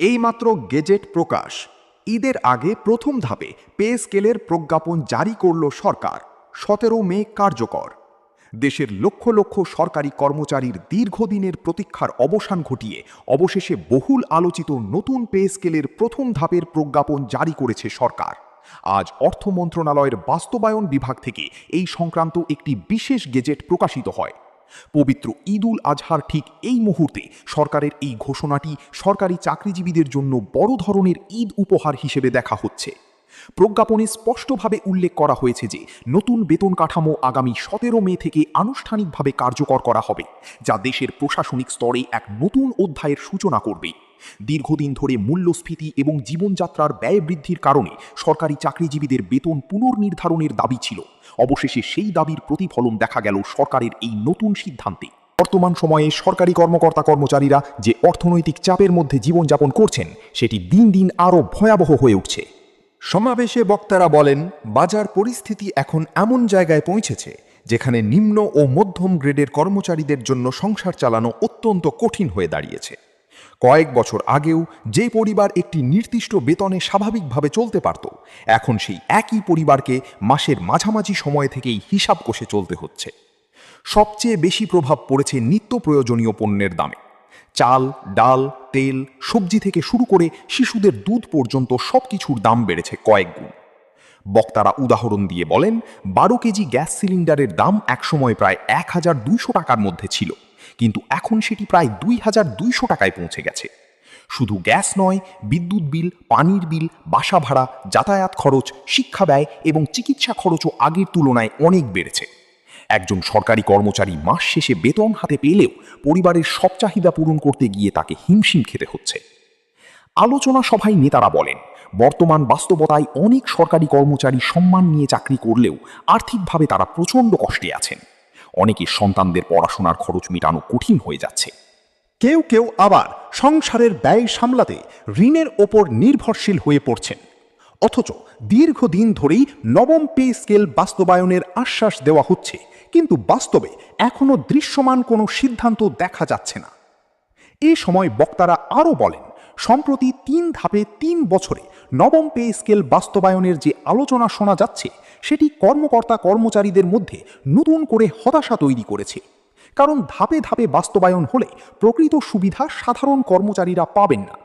এইমাত্র গেজেট প্রকাশ। ঈদের আগে প্রথম ধাপে পে স্কেলের প্রজ্ঞাপন জারি করল সরকার। 17 মে কার্যকর। দেশের লক্ষ লক্ষ সরকারি কর্মচারীর দীর্ঘদিনের প্রতীক্ষার অবসান ঘটিয়ে অবশেষে বহুল আলোচিত নতুন পে স্কেলের প্রথম ধাপের প্রজ্ঞাপন জারি করেছে সরকার। আজ অর্থ মন্ত্রণালয়ের বাস্তবায়ন বিভাগ থেকে এই সংক্রান্ত একটি বিশেষ গেজেট প্রকাশিত হয়। পবিত্র ঈদ উল আজহার ঠিক এই মুহূর্তে সরকারের এই ঘোষণাটি সরকারি চাকরিজীবীদের জন্য বড় ধরনের ঈদ উপহার হিসেবে দেখা হচ্ছে। প্রজ্ঞাপনে স্পষ্টভাবে উল্লেখ করা হয়েছে যে নতুন বেতন কাঠামো আগামী 17 মে থেকে আনুষ্ঠানিকভাবে কার্যকর করা হবে, যা দেশের প্রশাসনিক স্তরে এক নতুন অধ্যায়ের সূচনা করবে। দীর্ঘদিন ধরে মূল্যস্ফীতি এবং জীবনযাত্রার ব্যয় বৃদ্ধির কারণে সরকারি চাকরিজীবীদের বেতন পুনর্নির্ধারণের দাবি ছিল। অবশেষে সেই দাবির প্রতিফলন দেখা গেল সরকারের এই নতুন সিদ্ধান্তে। বর্তমান সময়ে সরকারি কর্মকর্তা কর্মচারীরা যে অর্থনৈতিক চাপের মধ্যে জীবনযাপন করছেন, সেটি দিন দিন আরও ভয়াবহ হয়ে উঠছে। সমাবেশে বক্তারা বলেন, বাজার পরিস্থিতি এখন এমন জায়গায় পৌঁছেছে যেখানে নিম্ন ও মধ্যম গ্রেডের কর্মচারীদের জন্য সংসার চালানো অত্যন্ত কঠিন হয়ে দাঁড়িয়েছে। কয়েক বছর আগেও যে পরিবার একটি নির্দিষ্ট বেতনে স্বাভাবিকভাবে চলতে পারত, এখন সেই একই পরিবারকে মাসের মাঝামাঝি সময় থেকেই হিসাব কষে চলতে হচ্ছে। সবচেয়ে বেশি প্রভাব পড়েছে নিত্য প্রয়োজনীয় পণ্যের দামে। চাল, ডাল, তেল, সবজি থেকে শুরু করে শিশুদের দুধ পর্যন্ত সবকিছুর দাম বেড়েছে কয়েক গুণ। বক্তারা উদাহরণ দিয়ে বলেন, 12 কেজি গ্যাস সিলিন্ডারের দাম একসময় প্রায় 1200 টাকার মধ্যে ছিল, কিন্তু এখন সেটি প্রায় 2200 টাকায় পৌঁছে গেছে। শুধু গ্যাস নয়, বিদ্যুৎ বিল, পানির বিল, বাসা ভাড়া, যাতায়াত খরচ, শিক্ষা ব্যয় এবং চিকিৎসা খরচও আগের তুলনায় অনেক বেড়েছে। একজন সরকারি কর্মচারী মাস শেষে বেতন হাতে পেলেও পরিবারের সব চাহিদা পূরণ করতে গিয়ে তাকে হিমশিম খেতে হচ্ছে। আলোচনা সভায় নেতারা বলেন, বর্তমান বাস্তবতায় অনেক সরকারি কর্মচারী সম্মান নিয়ে চাকরি করলেও আর্থিকভাবে তারা প্রচণ্ড কষ্টে আছেন। অনেকের সন্তানদের পড়াশোনার খরচ মেটানো কঠিন হয়ে যাচ্ছে। কেউ কেউ আবার সংসারের ব্যয় সামলাতে ঋণের ওপর নির্ভরশীল হয়ে পড়ছেন। অথচ দীর্ঘদিন ধরেই নবম পে স্কেল বাস্তবায়নের আশ্বাস দেওয়া হচ্ছে, কিন্তু বাস্তবে এখনও দৃশ্যমান কোনো সিদ্ধান্ত দেখা যাচ্ছে না। এ সময় বক্তারা আরও বলেন, সম্প্রতি 3 ধাপে 3 বছরে নবম পে স্কেল বাস্তবায়নের যে আলোচনা শোনা যাচ্ছে, সেটি কর্মকর্তা কর্মচারীদের মধ্যে নতুন করে হতাশা তৈরি করেছে। কারণ ধাপে ধাপে বাস্তবায়ন হলে প্রকৃত সুবিধা সাধারণ কর্মচারীরা পাবেন না।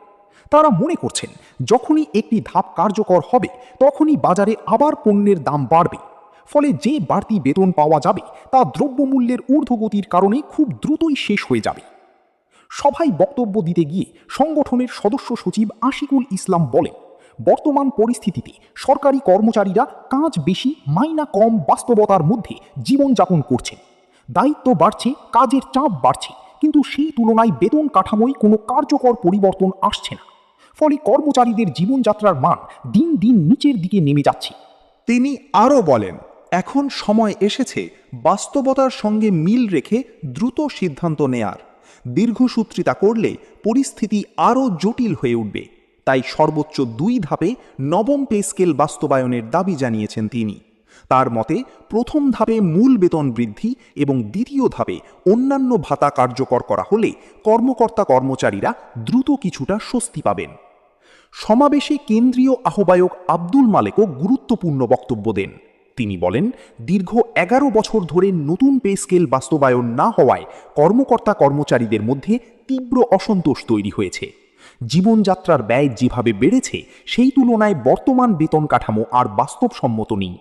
তারা মনে করছেন, যখনই একটি ধাপ কার্যকর হবে তখনই বাজারে আবার পণ্যের দাম বাড়বে। ফলে যে বাড়তি বেতন পাওয়া যাবে তা দ্রব্যমূল্যের ঊর্ধ্বগতির কারণে খুব দ্রুতই শেষ হয়ে যাবে। সভায় বক্তব্য দিতে গিয়ে সংগঠনের সদস্য সচিব আশিকুল ইসলাম বলেন, বর্তমান পরিস্থিতিতে সরকারি কর্মচারীরা কাজ বেশি মাইনা কম বাস্তবতার মধ্যে জীবনযাপন করছেন। দায়িত্ব বাড়ছে, কাজের চাপ বাড়ছে, কিন্তু সেই তুলনায় বেতন কাঠামোয় কোনো কার্যকর পরিবর্তন আসছে না। ফলে কর্মচারীদের জীবনযাত্রার মান দিন দিন নিচের দিকে নেমে যাচ্ছে। তিনি আরও বলেন, এখন সময় এসেছে বাস্তবতার সঙ্গে মিল রেখে দ্রুত সিদ্ধান্ত নেয়ার। দীর্ঘসূত্রিতা করলে পরিস্থিতি আরও জটিল হয়ে উঠবে। তাই সর্বোচ্চ 2 ধাপে নবম পে স্কেল বাস্তবায়নের দাবি জানিয়েছেন তিনি। তার মতে, প্রথম ধাপে মূল বেতন বৃদ্ধি এবং দ্বিতীয় ধাপে অন্যান্য ভাতা কার্যকর করা হলে কর্মকর্তা কর্মচারীরা দ্রুত কিছুটা স্বস্তি পাবেন। সমাবেশে কেন্দ্রীয় আহ্বায়ক আব্দুল মালেকও গুরুত্বপূর্ণ বক্তব্য দেন। তিনি বলেন, দীর্ঘ 11 বছর ধরে নতুন পে স্কেল বাস্তবায়ন না হওয়ায় কর্মকর্তা কর্মচারীদের মধ্যে তীব্র অসন্তোষ তৈরি হয়েছে। জীবনযাত্রার ব্যয় যেভাবে বেড়েছে, সেই তুলনায় বর্তমান বেতন কাঠামো আর বাস্তবসম্মত নেই।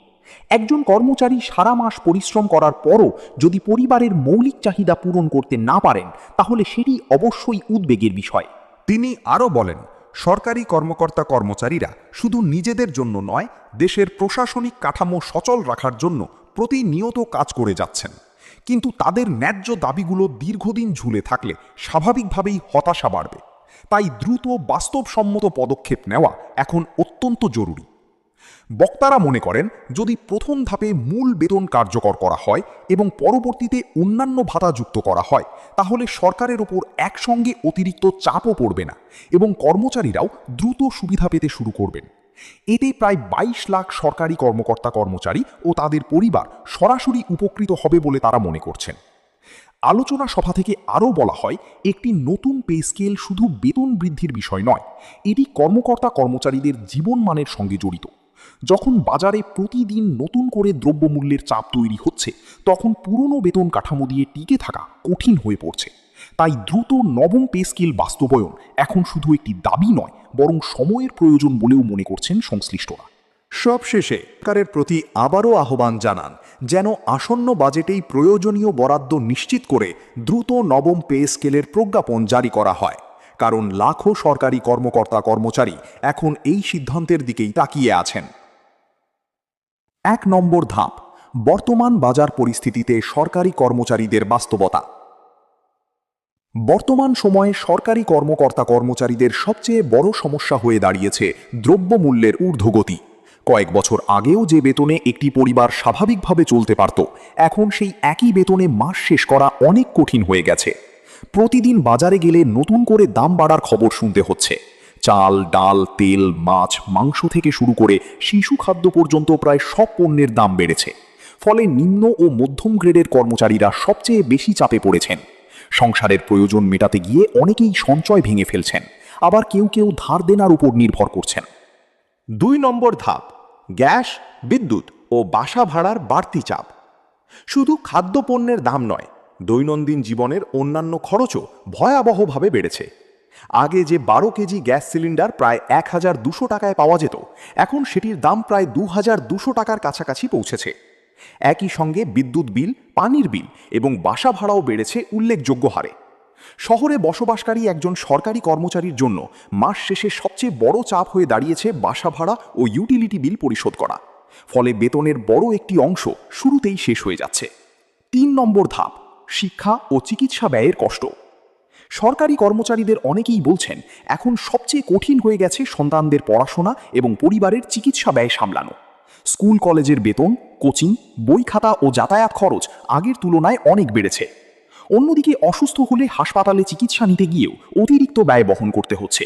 একজন কর্মচারী সারা মাস পরিশ্রম করার পরও যদি পরিবারের মৌলিক চাহিদা পূরণ করতে না পারেন, তাহলে সেটি অবশ্যই উদ্বেগের বিষয়। তিনি আরও বলেন, সরকারি কর্মকর্তা কর্মচারীরা শুধু নিজেদের জন্য নয়, দেশের প্রশাসনিক কাঠামো সচল রাখার জন্য প্রতিনিয়ত কাজ করে যাচ্ছেন। কিন্তু তাদের ন্যায্য দাবিগুলো দীর্ঘদিন ঝুলে থাকলে স্বাভাবিকভাবেই হতাশা বাড়বে। তাই দ্রুত বাস্তবসম্মত পদক্ষেপ নেওয়া এখন অত্যন্ত জরুরি। বক্তারা মনে করেন, যদি প্রথম ধাপে মূল বেতন কার্যকর করা হয় এবং পরবর্তীতে অন্যান্য ভাতা যুক্ত করা হয়, তাহলে সরকারের ওপর একসঙ্গে অতিরিক্ত চাপও পড়বে না এবং কর্মচারীরাও দ্রুত সুবিধা পেতে শুরু করবেন। এতে প্রায় 22 লাখ সরকারি কর্মকর্তা কর্মচারী ও তাদের পরিবার সরাসরি উপকৃত হবে বলে তারা মনে করছেন। আলোচনা সভা থেকে আরও বলা হয়, একটি নতুন পে স্কেল শুধু বেতন বৃদ্ধির বিষয় নয়, এটি কর্মকর্তা কর্মচারীদের জীবনমানের সঙ্গে জড়িত। যখন বাজারে প্রতিদিন নতুন করে দ্রব্যমূল্যের চাপ তৈরি হচ্ছে, তখন পুরনো বেতন কাঠামো দিয়ে টিকে থাকা কঠিন হয়ে পড়ছে। তাই দ্রুত নবম পে স্কেল বাস্তবায়ন এখন শুধু একটি দাবি নয়, বরং সময়ের প্রয়োজন বলেও মনে করছেন সংশ্লিষ্টরা। সবশেষে সরকারের প্রতি আবারও আহ্বান জানান, যেন আসন্ন বাজেটেই প্রয়োজনীয় বরাদ্দ নিশ্চিত করে দ্রুত নবম পে স্কেলের প্রজ্ঞাপন জারি করা হয়। কারণ লাখো সরকারি কর্মকর্তা কর্মচারী এখন এই সিদ্ধান্তের দিকেই তাকিয়ে আছেন। 1 নম্বর ধাপ, বর্তমান বাজার পরিস্থিতিতে সরকারি কর্মচারীদের বাস্তবতা। বর্তমান সময়ে সরকারি কর্মকর্তা কর্মচারীদের সবচেয়ে বড় সমস্যা হয়ে দাঁড়িয়েছে দ্রব্যমূল্যের ঊর্ধ্বগতি। কয়েক বছর আগেও যে বেতনে একটি পরিবার স্বাভাবিকভাবে চলতে পারত, এখন সেই একই বেতনে মাস শেষ করা অনেক কঠিন হয়ে গেছে। প্রতিদিন বাজারে গেলে নতুন করে দাম বাড়ার খবর শুনতে হচ্ছে। চাল, ডাল, তেল, মাছ, মাংস থেকে শুরু করে শিশু খাদ্য পর্যন্ত প্রায় সব পণ্যের দাম বেড়েছে। ফলে নিম্ন ও মধ্যম গ্রেডের কর্মচারীরা সবচেয়ে বেশি চাপে পড়েছেন। সংসারের প্রয়োজন মেটাতে গিয়ে অনেকেই সঞ্চয় ভেঙে ফেলছেন, আবার কেউ কেউ ধার দেনার উপর নির্ভর করছেন। 2 নম্বর ধাপ, গ্যাস, বিদ্যুৎ ও বাসা ভাড়ার বাড়তি চাপ। শুধু খাদ্যপণ্যের দাম নয়, দৈনন্দিন জীবনের অন্যান্য খরচও ভয়াবহভাবে বেড়েছে। আগে যে 12 কেজি গ্যাস সিলিন্ডার প্রায় 1200 টাকায় পাওয়া যেত, এখন সেটির দাম প্রায় 2200 টাকার কাছাকাছি পৌঁছেছে। একই সঙ্গে বিদ্যুৎ বিল, পানির বিল এবং বাসা ভাড়াও বেড়েছে উল্লেখযোগ্য হারে। শহরে বসবাসকারী একজন সরকারি কর্মচারীর জন্য মাস শেষে সবচেয়ে বড় চাপ হয়ে দাঁড়িয়েছে বাসা ভাড়া ও ইউটিলিটি বিল পরিশোধ করা। ফলে বেতনের বড় একটি অংশ শুরুতেই শেষ হয়ে যাচ্ছে। 3 নম্বর ধাপ, শিক্ষা ও চিকিৎসা ব্যয়ের কষ্ট। সরকারি কর্মচারীদের অনেকেই বলছেন, এখন সবচেয়ে কঠিন হয়ে গেছে সন্তানদের পড়াশোনা এবং পরিবারের চিকিৎসা ব্যয় সামলানো। স্কুল কলেজের বেতন, কোচিং, বই খাতা ও যাতায়াত খরচ আগের তুলনায় অনেক বেড়েছে। অন্যদিকে অসুস্থ হলে হাসপাতালে চিকিৎসা নিতে গিয়েও অতিরিক্ত ব্যয় বহন করতে হচ্ছে।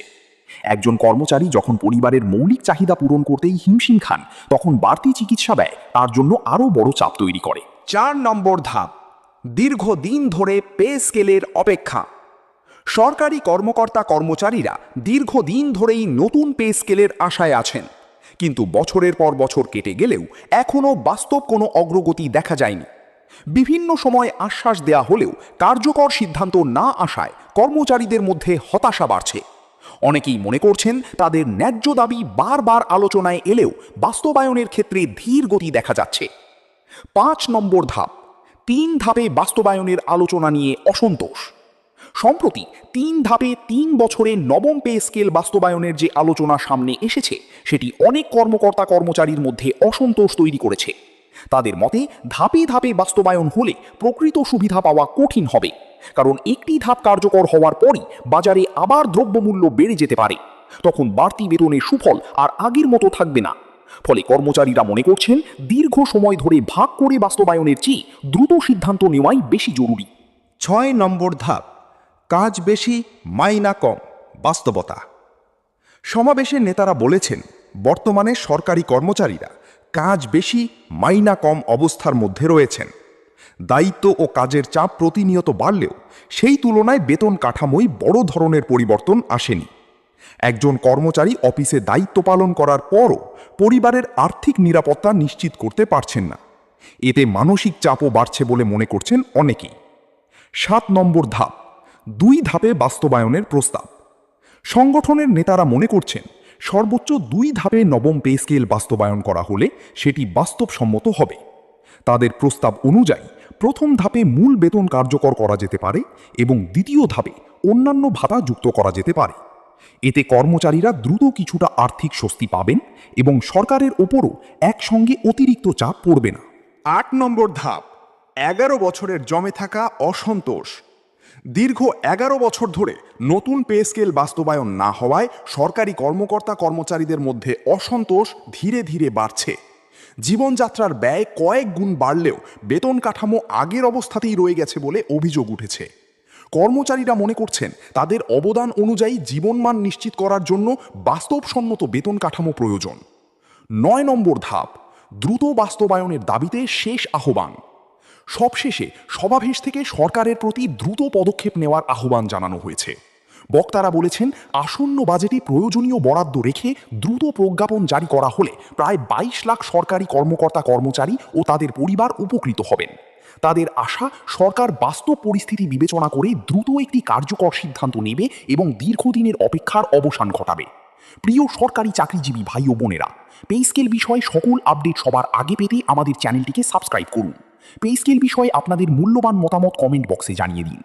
একজন কর্মচারী যখন পরিবারের মৌলিক চাহিদা পূরণ করতেই হিমশিম খান, তখন বাড়তি চিকিৎসা ব্যয় তার জন্য আরও বড় চাপ তৈরি করে। 4 নম্বর ধাপ, দীর্ঘদিন ধরে পে স্কেলের অপেক্ষা। সরকারি কর্মকর্তা কর্মচারীরা দীর্ঘদিন ধরেই নতুন পে স্কেলের আশায় আছেন, কিন্তু বছরের পর বছর কেটে গেলেও এখনও বাস্তব কোনো অগ্রগতি দেখা যায়নি। বিভিন্ন সময় আশ্বাস দেয়া হলেও কার্যকর সিদ্ধান্ত না আসায় কর্মচারীদের মধ্যে হতাশা বাড়ছে। অনেকেই মনে করছেন, তাদের ন্যায্য দাবি বারবার আলোচনায় এলেও বাস্তবায়নের ক্ষেত্রে ধীর গতি দেখা যাচ্ছে। 5 নম্বর ধাপ, 3 ধাপে বাস্তবায়নের আলোচনা নিয়ে অসন্তোষ। সম্প্রতি 3 ধাপে 3 বছরে নবম পে স্কেল বাস্তবায়নের যে আলোচনা সামনে এসেছে, সেটি অনেক কর্মকর্তা কর্মচারীর মধ্যে অসন্তোষ তৈরি করেছে। তাদের মতে, ধাপে ধাপে বাস্তবায়ন হলে প্রকৃত সুবিধা পাওয়া কঠিন হবে, কারণ একটি ধাপ কার্যকর হওয়ার পরই বাজারে আবার দ্রব্যমূল্য বেড়ে যেতে পারে। তখন বাড়তি বেতনের সুফল আর আগের মতো থাকবে না। ফলে কর্মচারীরা মনে করছেন, দীর্ঘ সময় ধরে ভাগ করে বাস্তবায়নের চেয়ে দ্রুত সিদ্ধান্ত নেওয়াই বেশি জরুরি। 6 নম্বর ধাপ, কাজ বেশি, মাইনা কম, বাস্তবতা। সমাবেশের নেতারা বলেছেন, বর্তমানে সরকারি কর্মচারীরা কাজ বেশি, মাইনা কম অবস্থার মধ্যে রয়েছেন। দায়িত্ব ও কাজের চাপ প্রতিনিয়ত বাড়লেও সেই তুলনায় বেতন কাঠামোয় বড় ধরনের পরিবর্তন আসেনি। একজন কর্মচারী অফিসে দায়িত্ব পালন করার পরও পরিবারের আর্থিক নিরাপত্তা নিশ্চিত করতে পারছেন না। এতে মানসিক চাপও বাড়ছে বলে মনে করছেন অনেকেই। 7 নম্বর ধাপ, 2 ধাপে বাস্তবায়নের প্রস্তাব। সংগঠনের নেতারা মনে করছেন, সর্বোচ্চ 2 ধাপে নবম পে স্কেল বাস্তবায়ন করা হলে সেটি বাস্তবসম্মত হবে। তাদের প্রস্তাব অনুযায়ী প্রথম ধাপে মূল বেতন কার্যকর করা যেতে পারে এবং দ্বিতীয় ধাপে অন্যান্য ভাতা যুক্ত করা যেতে পারে। এতে কর্মচারীরা দ্রুত কিছুটা আর্থিক স্বস্তি পাবেন এবং সরকারের ওপরও একসঙ্গে অতিরিক্ত চাপ পড়বে না। 8 নম্বর ধাপ, 11 বছরের জমে থাকা অসন্তোষ। দীর্ঘ 11 বছর ধরে নতুন পে স্কেল বাস্তবায়ন না হওয়ায় সরকারি কর্মকর্তা কর্মচারীদের মধ্যে অসন্তোষ ধীরে ধীরে বাড়ছে। জীবনযাত্রার ব্যয় কয়েক গুণ বাড়লেও বেতন কাঠামো আগের অবস্থাতেই রয়ে গেছে বলে অভিযোগ উঠেছে। কর্মচারীরা মনে করছেন, তাদের অবদান অনুযায়ী জীবনমান নিশ্চিত করার জন্য বাস্তবসম্মত বেতন কাঠামো প্রয়োজন। 9 নম্বর ধাপ, দ্রুত বাস্তবায়নের দাবিতে শেষ আহ্বান। সবশেষে সমাবেশ থেকে সরকারের প্রতি দ্রুত পদক্ষেপ নেওয়ার আহ্বান জানানো হয়েছে। বক্তারা বলেছেন, আসন্ন বাজেটে প্রয়োজনীয় বরাদ্দ রেখে দ্রুত প্রজ্ঞাপন জারি করা হলে প্রায় 22 লাখ সরকারি কর্মকর্তা কর্মচারী ও তাদের পরিবার উপকৃত হবেন। তাদের আশা, সরকার বাস্তব পরিস্থিতি বিবেচনা করে দ্রুত একটি কার্যকর সিদ্ধান্ত নেবে এবং দীর্ঘদিনের অপেক্ষার অবসান ঘটাবে। প্রিয় সরকারি চাকরিজীবী ভাই ও বোনেরা, পে স্কেল বিষয়ে সকল আপডেট সবার আগে পেতে আমাদের চ্যানেলটিকে সাবস্ক্রাইব করুন। পে স্কেল বিষয়ে আপনাদের মূল্যবান মতামত কমেন্ট বক্সে জানিয়ে দিন।